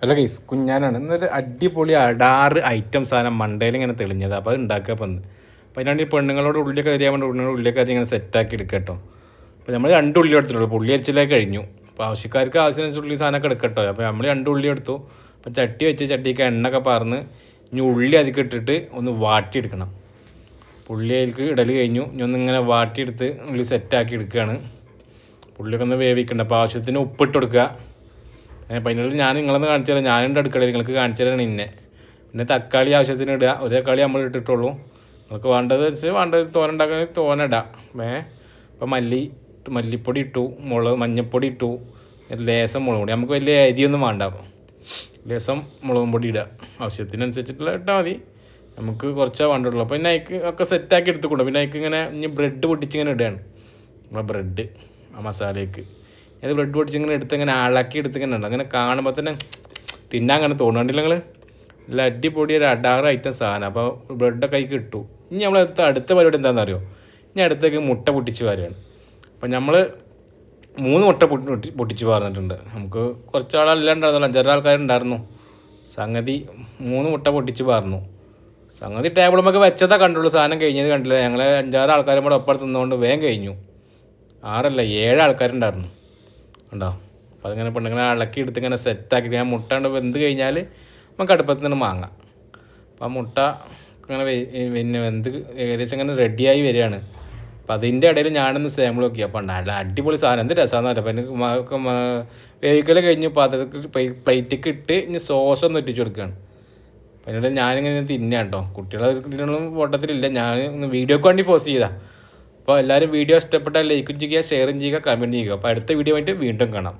അല്ല ഗൈസ്, കുഞ്ഞാനാണ് ഇന്നൊരു അടിപൊളി അടാറ് ഐറ്റം സാധനം മണ്ടയിൽ ഇങ്ങനെ തെളിഞ്ഞത്. അപ്പോൾ അത് ഉണ്ടാക്കുക വന്ന്. അപ്പോൾ അതിനാണ് ഈ പെണ്ണുങ്ങളോട് ഉള്ളിയൊക്കെ അരിയാൻ വേണ്ടി ഉള്ളിയൊക്കെ അരി ഇങ്ങനെ സെറ്റാക്കി എടുക്കുക കേട്ടോ. അപ്പോൾ നമ്മൾ 2 ഉള്ളി എടുത്തിട്ടുള്ളൂ. പുള്ളി അരിച്ചിലേക്ക് കഴിഞ്ഞു. അപ്പോൾ ആവശ്യക്കാർക്ക് ആവശ്യത്തിനനുസരിച്ച് ഉള്ളി സാധനമൊക്കെ എടുക്കട്ടോ. അപ്പോൾ നമ്മൾ 2 ഉള്ളി എടുത്തു. അപ്പോൾ ചട്ടി വെച്ച് ചട്ടിക്ക് എണ്ണയൊക്കെ പറന്ന് ഇനി ഉള്ളി അതിലേക്ക് ഇട്ടിട്ട് ഒന്ന് വാട്ടിയെടുക്കണം. പുള്ളി അതിലേക്ക് ഇടൽ കഴിഞ്ഞു. ഇനി ഒന്നിങ്ങനെ വാട്ടിയെടുത്ത് ഉള്ളി സെറ്റാക്കി എടുക്കുകയാണ്. പുള്ളിയൊക്കെ ഒന്ന് വേവിക്കണ്ട. അപ്പോൾ ആവശ്യത്തിന് ഉപ്പിട്ട് കൊടുക്കുക. അപ്പം അതിനുള്ളിൽ ഞാൻ നിങ്ങളൊന്ന് കാണിച്ചു തരാം. ഞാനുണ്ട് അടുക്കളയിൽ, നിങ്ങൾക്ക് കാണിച്ചു തരാണ് ഇന്നെ. പിന്നെ തക്കാളി ആവശ്യത്തിന് ഇടുക. ഒരു തക്കാളി നമ്മൾ ഇട്ടിട്ടുള്ളൂ. നിങ്ങൾക്ക് വേണ്ടത് വെച്ച് വേണ്ടത് തോന ഉണ്ടാക്കണമെങ്കിൽ തോന ഇടാം. ഇപ്പം മല്ലിപ്പൊടി ഇട്ടു, മഞ്ഞൾപ്പൊടി ഇട്ടു, ലേസം മുളക് പൊടി. നമുക്ക് വലിയ അരിയൊന്നും വേണ്ട. ലേസം മുളകും പൊടി ഇടുക. ആവശ്യത്തിനനുസരിച്ചിട്ടുള്ള ഇട്ടാൽ മതി. നമുക്ക് കുറച്ചേ വേണ്ടുള്ളൂ. അപ്പോൾ പിന്നെ അതിക്ക് ഒക്കെ സെറ്റാക്കി എടുത്തുകൊണ്ട് പിന്നെ അതിക്ക് ഇങ്ങനെ ഇനി ബ്രെഡ് പൊട്ടിച്ചിങ്ങനെ ഇടുകയാണ്. നമ്മളെ ബ്രെഡ് ആ മസാലയ്ക്ക് അത് ബ്രെഡ് പൊടിച്ചിങ്ങനെ എടുത്തിങ്ങനെ ഇളക്കി എടുത്തിങ്ങനെ ഉണ്ട്. അങ്ങനെ കാണുമ്പോൾ തന്നെ തിന്നാൻ അങ്ങനെ തോന്നുന്നുണ്ടല്ലോ നിങ്ങൾ. നല്ല അടിപൊളി ഒരു അടാറ് ഐറ്റം സാധനം. അപ്പോൾ ബ്രെഡൊക്കെ അതിൽ ഇട്ടു. ഇനി നമ്മൾ അടുത്ത പരിപാടി എന്താണെന്ന് അറിയോ? ഇനി അടുത്തേക്ക് മുട്ട പൊട്ടിച്ച് വാരുകയാണ്. അപ്പം നമ്മൾ 3 മുട്ട പൊട്ടിച്ച് വാർന്നിട്ടുണ്ട്. നമുക്ക് കുറച്ചാളെല്ലാം ഉണ്ടായിരുന്നല്ലോ, 5-6 ആൾക്കാരുണ്ടായിരുന്നു. സംഗതി 3 മുട്ട പൊട്ടിച്ച് വാർന്നു. സംഗതി ടേബിളുമൊക്കെ വെച്ചതാ കണ്ടുള്ളൂ. സാധനം കഴിഞ്ഞത് കണ്ടില്ല. ഞങ്ങൾ 5-6 ആൾക്കാരും കൂടെ ഒപ്പം തിന്നുകൊണ്ട് വേഗം കഴിഞ്ഞു. 6 അല്ല 7 ആൾക്കാരുണ്ടായിരുന്നു ഉണ്ടോ. അപ്പോൾ അതിങ്ങനെ പെണ്ണുങ്ങളെ ഇളക്കി എടുത്ത് ഇങ്ങനെ സെറ്റാക്കിയിട്ട് ഞാൻ മുട്ട കൊണ്ട് വെന്ത് കഴിഞ്ഞാൽ നമുക്ക് അടുപ്പത്ത് നിന്ന് വാങ്ങാം. അപ്പോൾ ആ മുട്ട ഇങ്ങനെ പിന്നെ വെന്ത് ഏകദേശം ഇങ്ങനെ റെഡിയായി വരികയാണ്. അപ്പോൾ അതിൻ്റെ ഇടയിൽ ഞാനൊന്ന് സാമ്പിൾ നോക്കി. അപ്പോൾ നല്ല അടിപൊളി സാധനം, എന്ത് രസമാണെന്ന് അറിയാം. അപ്പോൾ എനിക്ക് വേവിക്കൽ കഴിഞ്ഞു പാത്രത്തിൽ പ്ലേറ്റിക്ക് ഇട്ട് ഇനി സോസൊന്ന് ഇട്ടിച്ച് കൊടുക്കുകയാണ്. അപ്പോൾ അതിനിടെ ഞാനിങ്ങനെ തിന്നാം കേട്ടോ. കുട്ടികളെ ഇതിനൊന്നും ഓട്ടത്തിലില്ല. ഞാൻ ഒന്ന് വീഡിയോക്ക് വേണ്ടി ഫോഴ്സ് ചെയ്താൽ. അപ്പോൾ എല്ലാവരും വീഡിയോ ഇഷ്ടപ്പെട്ടാൽ ലൈക്കും ചെയ്യുക, ഷെയറും ചെയ്യുക, കമൻറ്റ് ചെയ്യുക. അപ്പോൾ അടുത്ത വീഡിയോ ആയിട്ട് വീണ്ടും കാണാം.